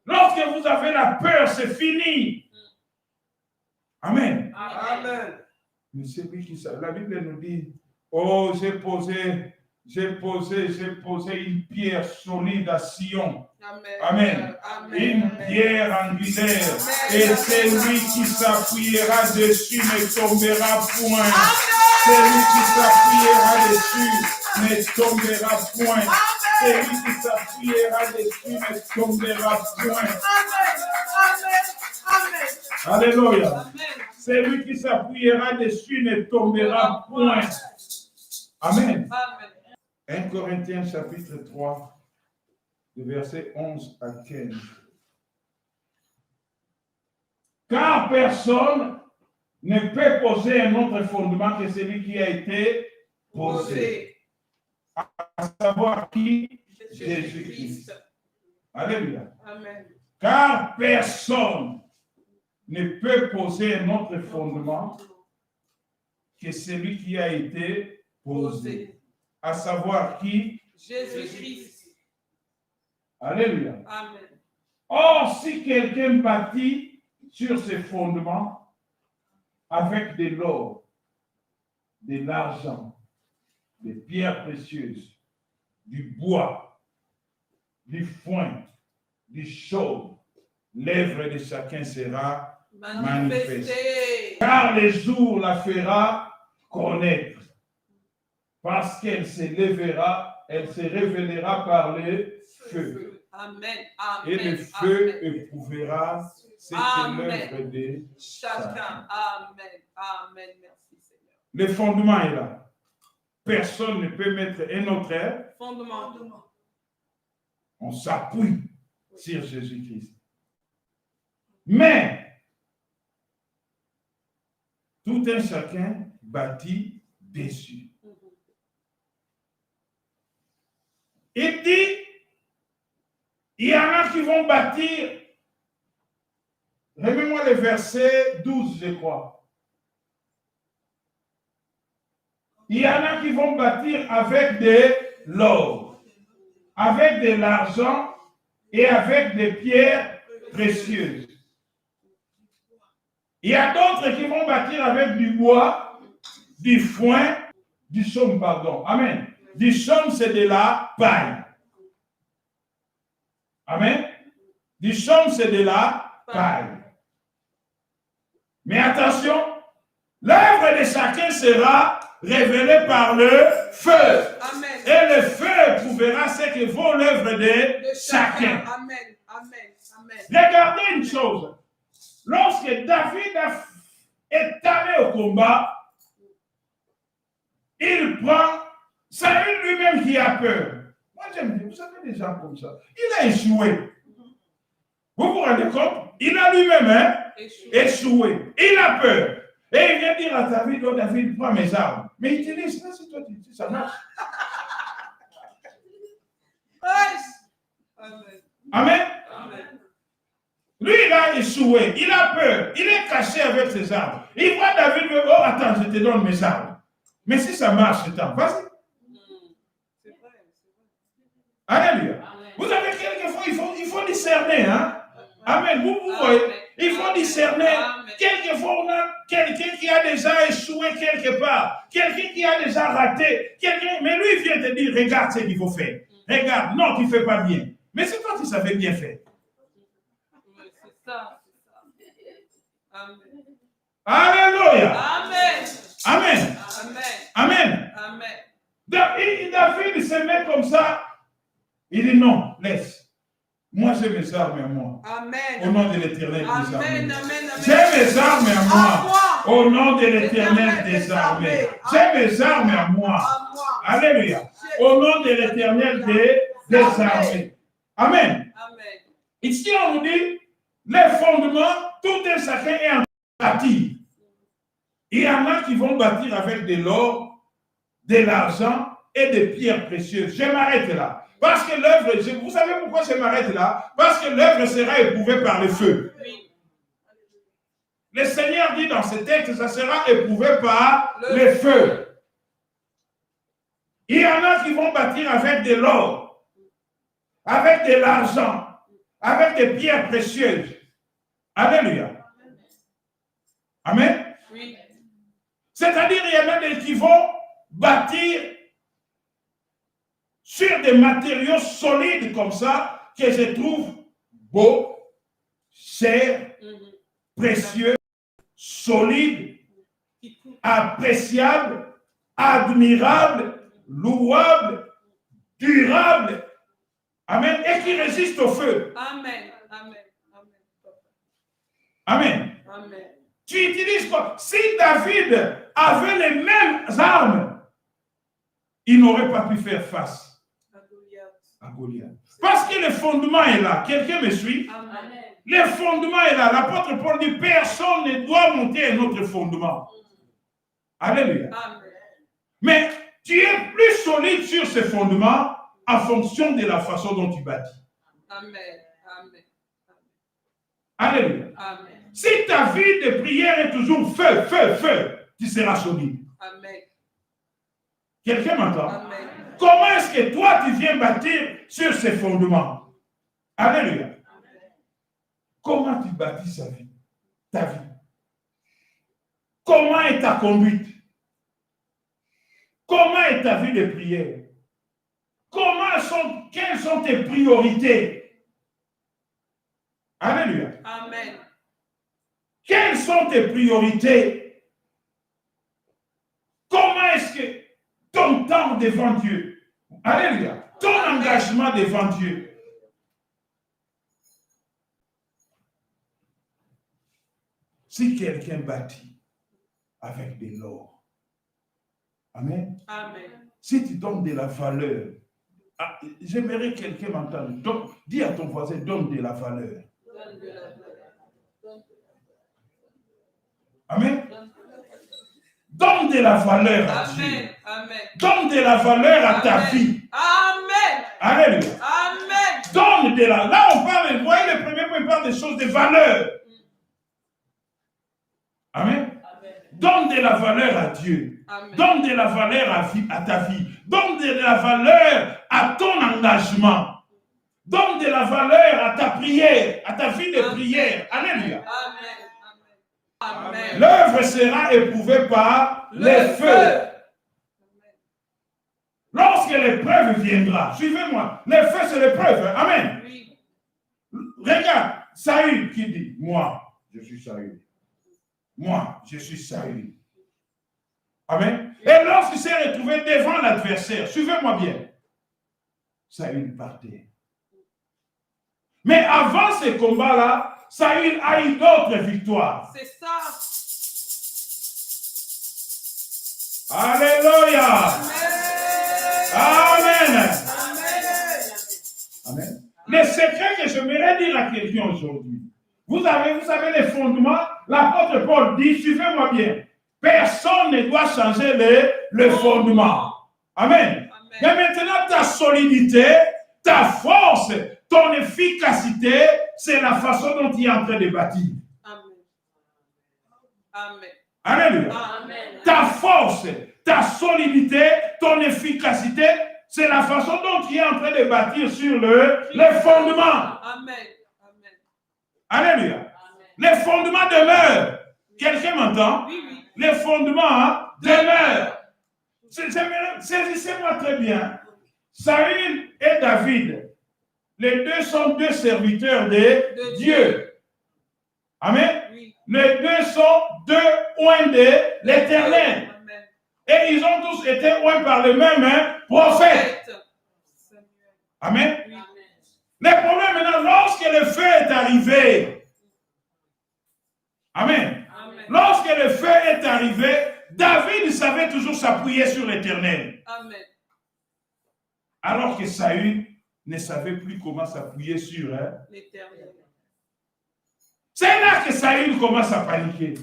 Lorsque vous avez la peur, c'est fini. Amen. Amen. Mais c'est lui qui sait. La Bible nous dit, oh, j'ai posé une pierre solide à Sion. Amen. Amen. Une pierre angulaire. Et celui qui s'appuiera dessus ne tombera point. Celui qui s'appuiera dessus ne tombera point. Celui qui s'appuiera dessus ne tombera point. Alléluia. Celui qui s'appuiera dessus ne tombera point. Amen. 1 Corinthiens chapitre 3, de verset 11 à 15. Car personne ne peut poser un autre fondement que celui qui a été posé. À savoir qui? Jésus-Christ. Alléluia. Amen. Car personne ne peut poser un autre fondement que celui qui a été posé. À savoir qui? Jésus-Christ. Alléluia. Amen. Or, si quelqu'un bâtit sur ses fondements avec de l'or, de l'argent, des pierres précieuses, du bois, du foin, du chaume, l'œuvre de chacun sera manifestée. Car le jour la fera connaître, parce qu'elle se lèvera, elle se révélera par le feu. Amen. Et le feu éprouvera ce que l'œuvre de chacun. Amen. Amen. Merci Seigneur. Le fondement est là. Personne ne peut mettre un autre fondement. On s'appuie sur Jésus-Christ. Mais tout un chacun bâtit dessus. Il dit, il y en a qui vont bâtir. Remets-moi le verset 12, je crois. Il y en a qui vont bâtir avec de l'or, avec de l'argent et avec des pierres précieuses. Il y a d'autres qui vont bâtir avec du bois, du foin, du chaume, pardon. Amen. Du chaume, c'est de la paille. Amen. Du chaume, c'est de la paille. Mais attention, l'œuvre de chacun sera révélée par le feu. Amen. Et le feu prouvera ce que vaut l'œuvre de chacun. Amen. Amen. Amen. Regardez une chose. Lorsque David est allé au combat, il prend Saül lui-même qui a peur. Moi j'aime dire, vous savez des gens comme ça. Il a échoué. Vous vous rendez compte? Il a lui-même échoué. Il a peur. Et il vient dire à David, oh David, prends mes armes. Mais il dit, ça c'est toi qui dis, ça marche. Amen. Amen. Amen. Lui, il a échoué, il a peur, il est caché avec ses armes. Il voit David, oh attends, je te donne mes armes. Mais si ça marche, c'est temps, vas-y. C'est vrai. Alléluia. Vous savez, quelquefois, il faut discerner. Hein? Amen. Vous voyez, il faut discerner. Quelquefois, on a quelqu'un qui a déjà échoué quelque part. Quelqu'un qui a déjà raté. Mais lui, il vient te dire, regarde ce qu'il faut faire. Regarde, non, tu ne fais pas bien. Mais c'est toi qui savais bien faire. C'est ça. Amen. Alléluia. Amen. Amen. Amen. Amen. Amen. David se met comme ça. Il dit non, laisse. Moi, j'ai mes armes à moi. Amen. Au nom de l'Éternel des armées. Amen. Amen. J'ai mes armes à moi. Au nom de l'Éternel des armées. J'ai mes armes à moi. Alléluia. Au nom de l'Éternel des armées. Amen. Amen. Ici, on nous dit, les fondements, tout un chacun est en bâtir. Il y en a qui vont bâtir avec de l'or, de l'argent et des pierres précieuses. Je m'arrête là. Parce que l'œuvre, vous savez pourquoi je m'arrête là? Parce que l'œuvre sera éprouvée par le feu. Le Seigneur dit dans ce texte, ça sera éprouvé par le feu. Il y en a qui vont bâtir avec de l'or, avec de l'argent, avec des pierres précieuses. Alléluia. Amen. Oui. C'est-à-dire, il y en a des qui vont bâtir sur des matériaux solides comme ça, que je trouve beaux, chers, précieux, solides, appréciables, admirables, louables, durables. Amen. Et qui résistent au feu. Amen. Amen. Amen. Amen. Tu utilises quoi? Si David avait les mêmes armes, il n'aurait pas pu faire face à Goliath. Parce que le fondement est là. Quelqu'un me suit? Amen. Le fondement est là. L'apôtre Paul dit, personne ne doit monter un autre fondement. Alléluia. Amen. Mais tu es plus solide sur ce fondement en fonction de la façon dont tu bâtis. Amen. Amen. Alléluia. Amen. Si ta vie de prière est toujours feu, feu, feu, tu seras solide. Amen. Quelqu'un m'entend? Amen. Comment est-ce que toi tu viens bâtir sur ces fondements? Alléluia. Amen. Comment tu bâtis ta vie? Comment est ta conduite? Comment est ta vie de prière? Quelles sont tes priorités? Alléluia. Amen. Quelles sont tes priorités? Comment est-ce que ton temps devant Dieu? Alléluia. Ton engagement devant Dieu. Si quelqu'un bâtit avec de l'or, amen. Amen. Si tu donnes de la valeur, j'aimerais que quelqu'un m'entende. Dis à ton voisin, donne de la valeur. Donne de la valeur. Amen. Donne de la valeur à Dieu. Amen. Amen. Donne de la valeur à ta Amen. vie. Amen. Alléluia. Amen. Donne de la... Là, on parle, vous voyez, le premier point, on parle des choses de valeur. Amen. Amen. Donne de la valeur à Dieu. Amen. Donne de la valeur à ta vie. Donne de la valeur à ton engagement. Donne de la valeur à ta prière, à ta vie de prière. Alléluia. Amen. Amen. L'œuvre sera éprouvée par les feux. Lorsque l'épreuve viendra, suivez-moi. Les feux, c'est l'épreuve. Amen. Oui. Regarde, Saül qui dit, moi, je suis Saül. Moi, je suis Saül. Amen. Et lorsqu'il s'est retrouvé devant l'adversaire, suivez-moi bien, Saül partait. Mais avant ce combat-là, Saül a eu d'autres victoires. C'est ça. Alléluia. Amen. Amen. Amen. Amen. Le secret que j'aimerais dire à quelqu'un aujourd'hui, vous savez les fondements, l'apôtre Paul dit, suivez-moi bien, personne ne doit changer le fondement. Amen. Mais maintenant, ta solidité, ta force, ton efficacité, c'est la façon dont tu es en train de bâtir. Amen. Amen. Alléluia. Amen. Ta force, ta solidité, ton efficacité, c'est la façon dont tu es en train de bâtir sur le fondement. Amen. Amen. Alléluia. Amen. Les fondements demeurent. Quelqu'un m'entend? Oui, oui. Les fondements demeurent. Saisissez-moi très bien. Saül et David, les deux sont deux serviteurs de Dieu. Amen. Oui. Les deux sont deux oints de l'Éternel. Amen. Et ils ont tous été oints par le même prophète. Amen. Oui. Le problème maintenant, lorsque le feu est arrivé, amen. Amen. Lorsque le feu est arrivé, David savait toujours s'appuyer sur l'Éternel. Amen. Alors que Saül ne savait plus comment s'appuyer sur L'Éternel. C'est là que Saül commence à paniquer.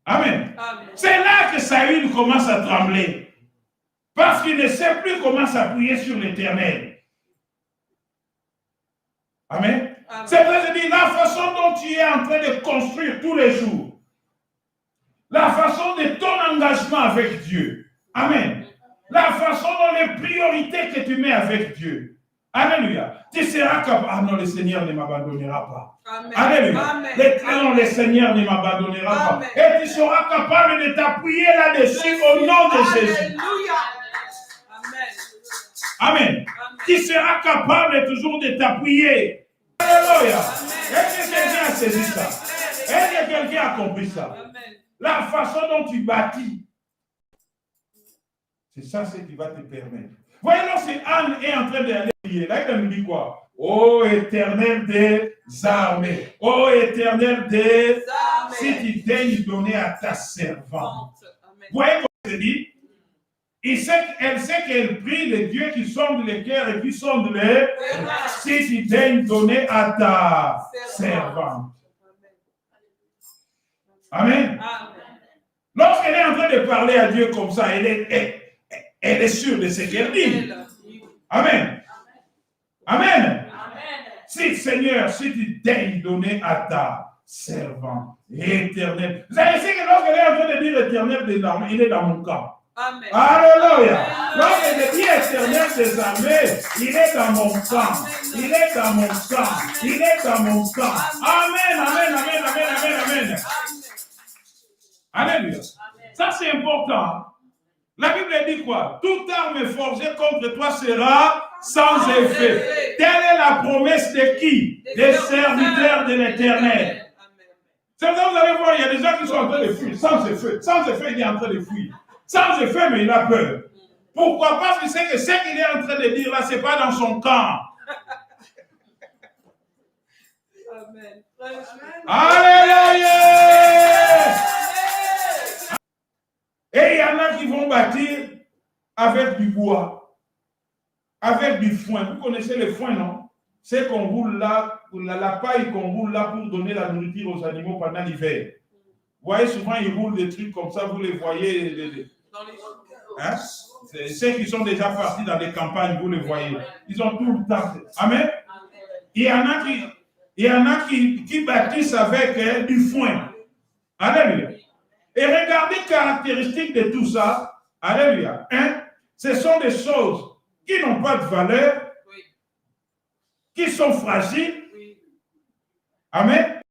Amen. Amen. C'est là que Saül commence à trembler. Parce qu'il ne sait plus comment s'appuyer sur l'Éternel. Amen. Amen. C'est vrai, je dis, la façon dont tu es en train de construire tous les jours, la façon de ton engagement avec Dieu. Amen. La façon dont les priorités que tu mets avec Dieu. Alléluia. Tu seras capable. Ah non, le Seigneur ne m'abandonnera pas. Amen. Alléluia. Amen. Le Seigneur ne m'abandonnera Amen. pas. Et tu seras capable de t'appuyer là-dessus au nom de Jésus. Alléluia. Amen. Amen. Amen. Tu seras capable toujours de t'appuyer. Alléluia. Est-ce que quelqu'un a saisi ça? Est-ce que quelqu'un a compris ça? Amen. La façon dont tu bâtis, c'est ça ce qui va te permettre. Voyez, lorsque Anne est en train d'aller prier, là, il nous dit quoi? Ô Éternel des armées, ô Éternel des armées, si tu daignes donner à ta servante. Amen. Voyez comment il dit? Elle sait qu'elle prie les dieux qui sondent les cœurs et qui sondent les... Si tu daignes donner à ta servante. Amen. Lorsqu'elle est en train de parler à Dieu comme ça, elle est sûre de ce qu'elle dit. Amen. Amen. Si, Seigneur, si tu daignes donner à ta servante éternelle. Vous avez vu que lorsqu'elle est en train de dire éternel des armées, il est dans mon camp. Amen. Alléluia. Lorsqu'elle dit éternel des armées, il est dans mon camp. Il est dans mon camp. Il est dans mon camp. Amen, amen, amen, amen, amen, amen. Alléluia. Ça, c'est important. La Bible dit quoi? Toute arme forgée contre toi sera sans effet. Telle est la promesse de qui? Des serviteurs de l'Éternel. C'est vrai, vous allez voir, il y a des gens qui sont en train de fuir. Sans effet. Sans effet, il est en train de fuir. Sans effet, mais il a peur. Pourquoi? Parce qu'il sait que ce qu'il est en train de dire là, ce n'est pas dans son camp. Amen. Alléluia! Et il y en a qui vont bâtir avec du bois, avec du foin. Vous connaissez le foin, non? C'est qu'on roule là, la paille qu'on roule là pour donner la nourriture aux animaux pendant l'hiver. Vous voyez, souvent, ils roulent des trucs comme ça, vous les voyez. Hein? Ceux qui sont déjà partis dans les campagnes, vous les voyez. Ils ont tout le temps. Amen. Il y en a qui bâtissent avec du foin. Alléluia. Et regardez les caractéristiques de tout ça. Alléluia. Ce sont des choses qui n'ont pas de valeur, qui sont fragiles. Amen.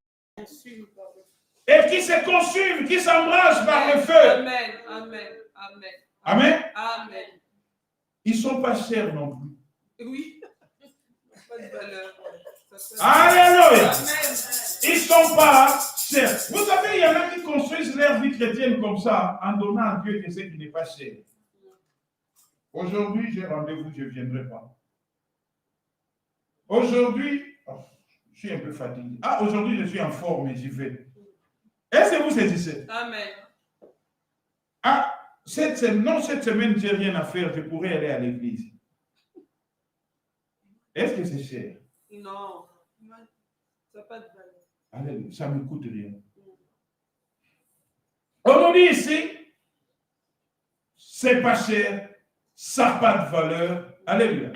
Et qui se consument, qui s'embrasent par le feu. Amen. Amen. Amen. Amen. Amen. Ils ne sont pas chers non plus. Oui. Pas de valeur. Alléluia. Amen. Ils ne sont pas chers. Vous savez, il y en a qui construisent leur vie chrétienne comme ça, en donnant à Dieu que ce qui n'est pas cher. Aujourd'hui, j'ai rendez-vous, je ne viendrai pas. Aujourd'hui, je suis un peu fatigué. Aujourd'hui, je suis en forme et j'y vais. Est-ce que vous saisissez? Amen. Cette semaine, je n'ai rien à faire, je pourrais aller à l'église. Est-ce que c'est cher? Non. Ça n'a pas de valeur. Allez, ça ne me coûte rien. On nous dit ici, c'est pas cher, ça n'a pas de valeur. Alléluia.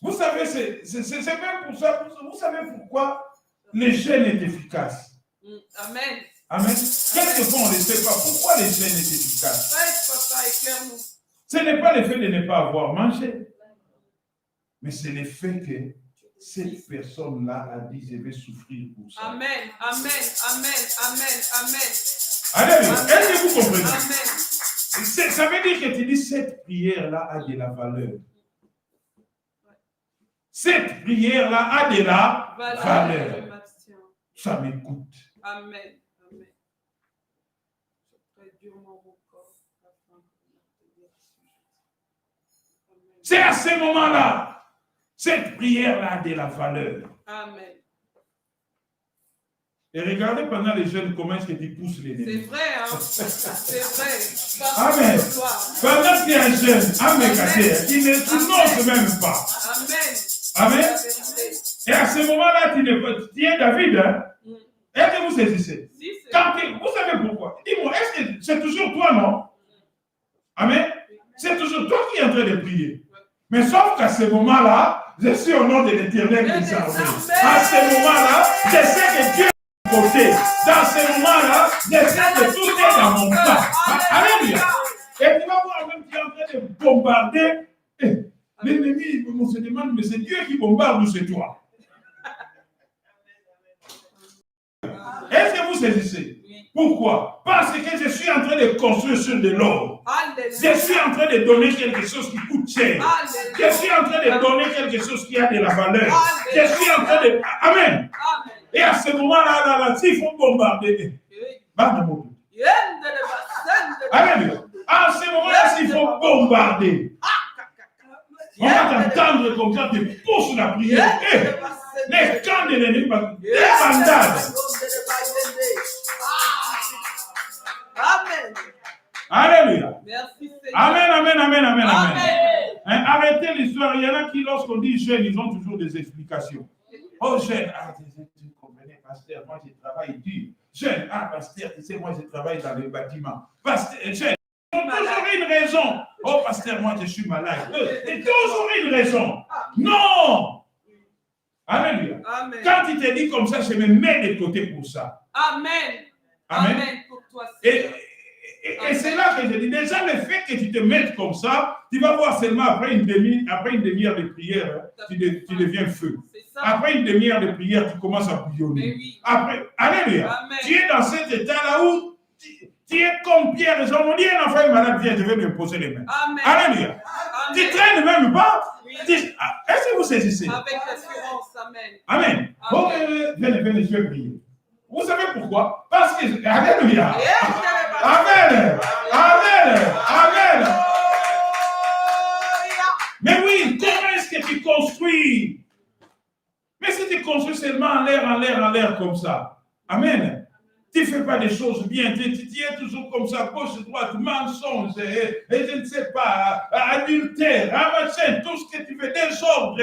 Vous savez, c'est même pour ça, vous savez pourquoi le jeûne est efficace. Amen. Amen. Quelquefois, on ne sait pas pourquoi le jeûne est efficace. Ce n'est pas le fait de ne pas avoir mangé, mais c'est le fait que cette personne-là a dit, je vais souffrir pour ça. Amen, amen, amen, amen, amen. Alléluia. Est-ce que vous comprenez? Amen. Ça veut dire que tu dis, cette prière-là a de la valeur. Cette prière-là a de la valeur. Ça m'écoute. Amen. Amen. C'est à ce moment-là, cette prière-là a de la valeur. Amen. Et regardez pendant les jeunes comment est-ce que tu pousses les nez. C'est vrai, hein? C'est vrai. Amen. Pendant qu'il y a un jeune, amen, qui ne s'annonce même pas. Amen. Amen. Et à ce moment-là, tu es David, hein? Est-ce que vous saisissez? Si, vous savez pourquoi? Dis-moi, est-ce que c'est toujours toi, non? Amen. C'est toujours toi qui es en train de prier. Mais sauf qu'à ce moment-là, je suis au nom de l'Éternel qui s'en va. À ce moment-là, je sais que Dieu est à côté. Dans ce moment-là, je sais que tout est dans mon camp. Alléluia. Et tu vas voir même qui est en train de bombarder. L'ennemi on se demande, mais c'est Dieu qui bombarde ou c'est toi? Est-ce que vous saisissez? Pourquoi? Parce que je suis en train de construire sur de l'or. Je suis en train de donner quelque chose qui coûte cher. Je suis en train de donner quelque chose qui a de la valeur. Je suis en train de... Amen. Et à ce moment-là, s'il faut bombarder, Amen. À ce moment-là, s'il faut bombarder, on va t'entendre comme ça, tu pousses la prière. Les camps de l'ennemi, des bandades. Amen. Alléluia. Merci Seigneur. Amen, amen, amen, amen, amen. Amen. Hein, arrêtez l'histoire. Il y en a qui, lorsqu'on dit jeune, ils ont toujours des explications. Oh, jeune, tu comprenais, pasteur, moi je travaille dur. Jeune, pasteur, tu sais, moi je travaille dans les bâtiments. Pasteur, jeune, ils ont toujours une raison. Oh, pasteur, moi je suis malade. C'est toujours une raison. Non! Alléluia. Amen. Quand il te dit comme ça, je me mets de côté pour ça. Amen. Amen. Amen pour toi, Seigneur. Et c'est là que je dis, déjà le fait que tu te mettes comme ça, tu vas voir seulement après une demi-heure de prière, tu deviens feu. Après une demi-heure de prière, tu commences à bouillonner. Oui. Après, alléluia. Amen. Tu es dans cet état-là où tu es comme Pierre et Jean. On dit un enfant malade, viens, je vais lui imposer les mains. Amen. Alléluia. Amen. Tu traînes même pas. Oui. Est-ce que vous saisissez? Avec l'assurance, Amen. Amen. Bon, venez, je vais prier. Vous savez pourquoi? Parce que, alléluia. Amen. Amen. Amen. Mais oui, comment est-ce que tu construis? Mais si tu construis seulement en l'air comme ça. Amen. Tu ne fais pas des choses bien. Tu es toujours comme ça, gauche, droite, mensonge, et je ne sais pas, adultère, machin, tout ce que tu fais, désordre.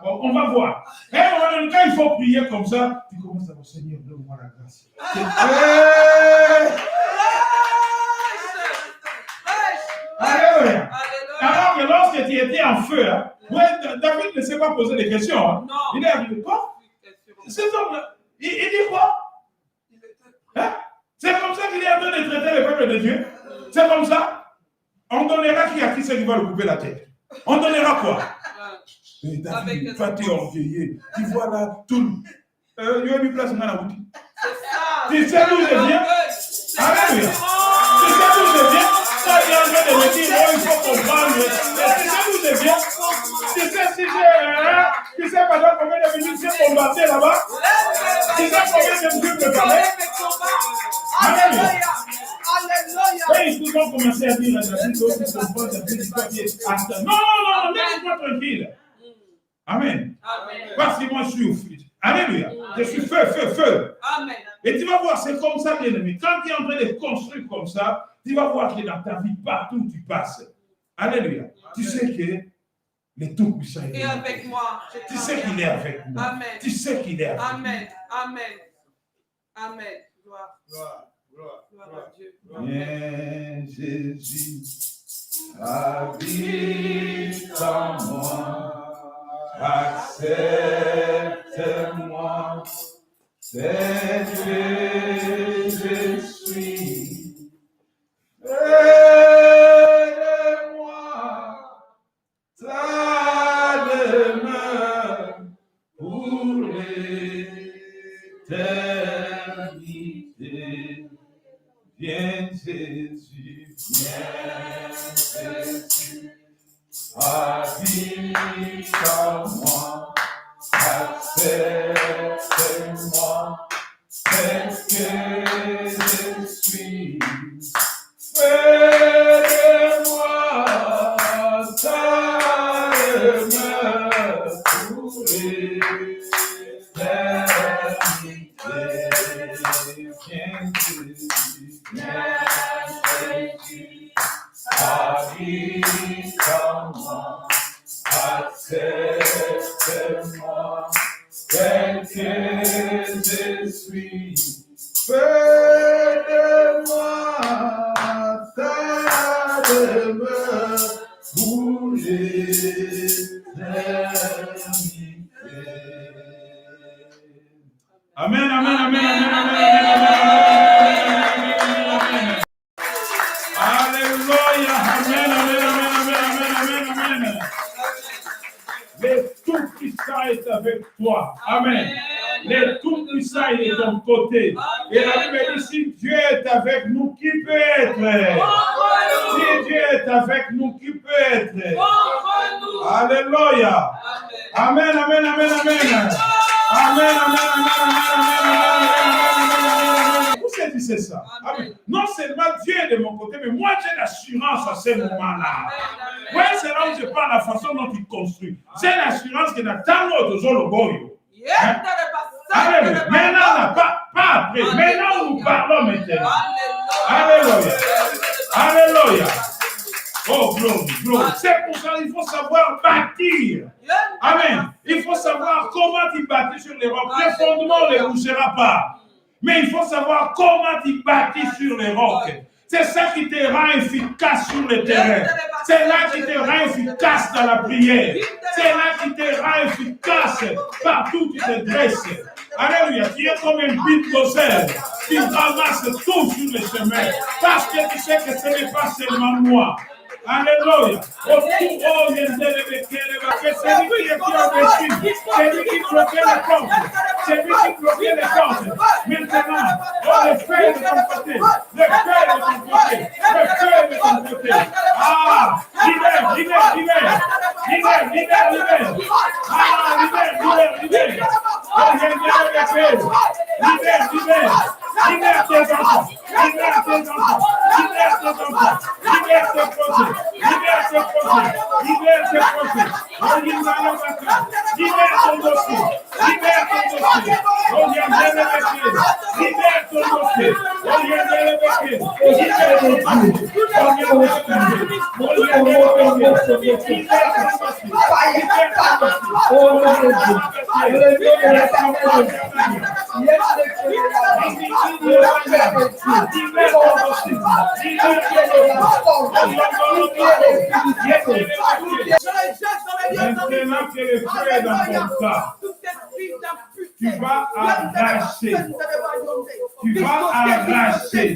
On va voir. Et quand il faut prier comme ça, tu commences à dire, Seigneur, donne-moi la grâce. Alléluia. Alors que lorsque tu étais en feu, hein, David ne s'est pas posé de questions. Hein. Non. Il est arrivé quoi? Cet homme-là, il dit quoi? Hein? C'est comme ça qu'il est en train de traiter le peuple de Dieu. C'est comme ça. On donnera qui à qui c'est qui va le couper la tête. On donnera quoi? Et David, toi tu es orgueilleux. Tu vois là, tout. Il y a une place dans la route. Tu sais d'où je viens? Alléluia. Tu sais d'où je viens? Ça, il est en train de me dire, oh, il faut comprendre. Tu sais d'où je viens? Tu sais si j'ai. Tu sais par exemple combien de minutes j'ai combattu là-bas? Tu sais combien de minutes je parlais? Alléluia. Et ils vont commencer à dire à David, oh, tu comprends, David, tu vas dire, non, laisse-moi tranquille. Amen. Amen. Parce que moi, je suis au feu. Alléluia. Je suis feu. Amen. Et tu vas voir, c'est comme ça, bien-aimé. Quand tu es en train de construire comme ça, tu vas voir que dans ta vie, partout où tu passes. Alléluia. Tu sais que le Tout-Puissant est avec moi. Tu sais qu'il est avec moi. Amen. Tu sais qu'il est avec moi. Amen. Gloire à Dieu. Viens, Jésus, habite en moi. Accepte-moi, c'est que je suis. Aide-moi, ta demeure pour l'éternité. Viens Jésus, habite en moi, accepte-moi, tel que je suis. Fais-moi ta demeure pour l'éternité. Viens Jésus, habite en moi, accepte-moi, tel que je suis. Fais de moi ta demeure pour l'éternité. Amen, amen, amen, amen, amen, amen, amen. Alléluia, amen, amen, amen. Le Tout-Puissant est avec toi. Amen. Le Tout-Puissant est de ton côté. Et la Bible dit, si Dieu est avec nous, qui peut être? Si Dieu est avec nous, qui peut être? Alléluia. Amen, amen, amen, amen. Amen, amen, amen. Vous savez, c'est ça. Amen. Non seulement Dieu est de mon côté, mais moi j'ai l'assurance à ce moment-là. Oui, c'est là où je parle la façon dont il construit. C'est l'assurance que Nathan de Zoloboyo. Alléluia. Maintenant, là, pas après. Maintenant, nous parlons maintenant. Alléluia. Alléluia. Oh, gloire. C'est pour ça qu'il faut savoir bâtir. Amen. Il faut savoir comment tu bâtis sur les rocs. Le fondement ne bougera pas. Mais il faut savoir comment tu bâtis sur les rocs. C'est ça qui te rend efficace sur le terrain. C'est là qui te rend efficace dans la prière. C'est là qui te rend efficace partout où tu te dresses. Alléluia, tu es comme un bulldozer. Tu ramasses tout sur le chemin. Parce que tu sais que ce n'est pas seulement moi. Alléluia. C'est lui qui a dessus. C'est lui qui bloquait les portes. C'est lui qui bloquait les portes. Maintenant, oh, le feu est de ton côté. Le feu est de ton côté. Le feu est de ton côté. Ah, libère. Ah, libère. Oh, libère tes enfants. Libère tes projets. Libère tes projets. Oh, libère ton dossier. Libère ton dossier. Oh, libère ton dossier. Oh, maintenant que le feu est dans ton cas, tu vas arracher. Tu vas arracher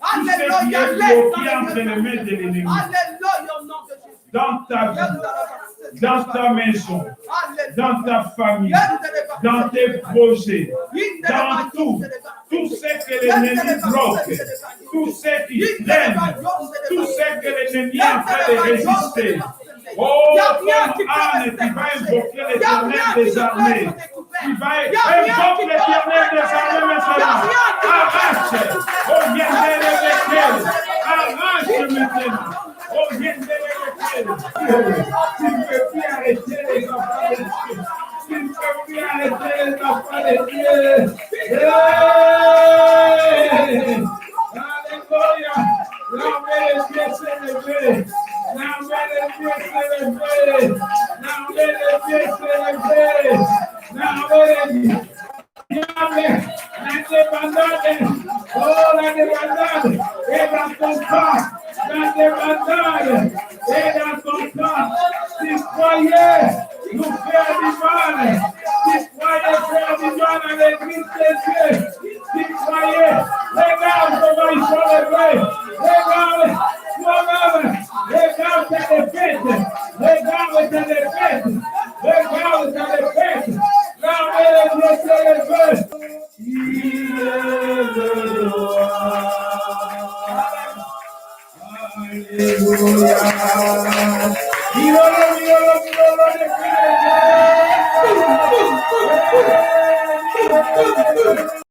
tout ce qui est bloqué entre les mains de l'ennemi. Dans ta vie, dans ta maison, dans ta famille, dans tes projets, dans tout ce que l'ennemi bloque, tout ce qui freine, tout ce que l'ennemi est en train de résister. Oh, comme Anne, tu vas invoquer l'Éternel des armées. Tu vas invoquer l'Éternel des armées maintenant. Arrache. Oh, viens de l'évêque. Arrache maintenant. Oh, viens de l'évêque. Tu ne peux plus arrêter les enfants de Dieu. Tu ne peux plus arrêter les enfants de Dieu. Alléluia. L'armée de Dieu s'est levée. L'armée de Dieu s'est levée. L'armée de Dieu s'est levée. L'armée de Dieu. La débandade. Oh, la débandade est dans ton corps. La débandade est dans ton corps. Tu croyais nous faire du mal. Tu croyais faire du mal à l'église de Dieu. Tu croyais. Regarde comment ils sont levés. Regarde toi-même. Regarde ta défaite. Regarde ta défaite. Regarde ta défaite. L'armée de Dieu s'est levée. Il est le roi. Alléluia.